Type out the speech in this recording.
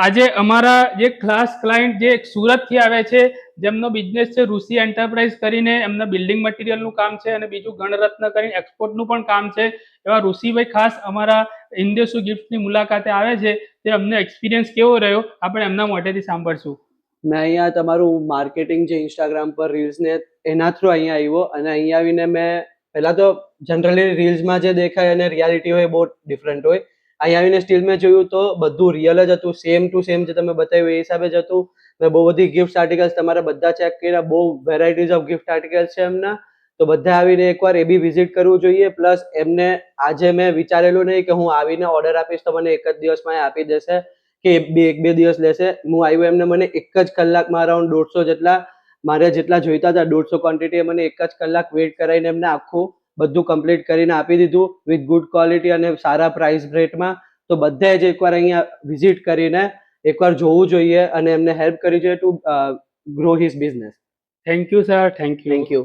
આજે અમારા જે ખાસ ક્લાયન્ટ જે સુરતથી આવે છે, જેમનો બિઝનેસ છે ઋષિ એન્ટરપ્રાઇઝ કરીને, એમના બિલ્ડિંગ મટીરિયલનું કામ છે અને બીજું ગણરત્ન કરીને એક્સપોર્ટનું પણ કામ છે. એવા ઋષિભાઈ ખાસ અમારા ઇન્દેસુ ગિફ્ટની મુલાકાતે આવે છે. તે અમને એક્સપિરિયન્સ કેવો રહ્યો આપણે એમના મોઢેથી સાંભળશું. મેં અહીંયા તમારું માર્કેટિંગ છે ઇન્સ્ટાગ્રામ પર રીલ્સ ને એના થ્રુ અહીંયા આવ્યો, અને અહીંયા આવીને મેં પહેલા તો જનરલી રીલ્સમાં જે દેખાય અને રિયાલિટી હોય બહુ ડિફરન્ટ હોય. અહીંયા આવીને સ્ટીલ મેં જોયું તો બધું રિયલ જ હતું, સેમ ટુ સેમ જે તમે બતાવ્યું એ હિસાબે જ હતું. મેં બહુ બધી ગિફ્ટ આર્ટિકલ્સ તમારા બધા ચેક કર્યા, બહુ વેરાયટીઝ ઓફ ગિફ્ટ આર્ટિકલ્સ છે એમના. તો બધા આવીને એકવાર એ બી વિઝિટ કરવું જોઈએ. પ્લસ એમને આજે મેં વિચારેલું નહીં કે હું આવીને ઓર્ડર આપીશ તો મને એક જ દિવસમાં એ આપી દેશે કે એક બે દિવસ લેશે. હું આવ્યો એમને મને એક જ કલાકમાં અરાઉન્ડ 150 જેટલા મારે જેટલા જોઈતા હતા 150 ક્વોન્ટિટી મને એક જ કલાક વેઇટ કરાવીને એમને આખું બધું કમ્પ્લીટ કરીને આપી દીધું વિથ ગુડ ક્વોલિટી અને સારા પ્રાઇસ રેટમાં. તો બધાએ જ એકવાર અહીંયા વિઝિટ કરીને એકવાર જોવું જોઈએ અને એમને હેલ્પ કરવી જોઈએ two grow his business. Thank you sir. Thank you. Thank you.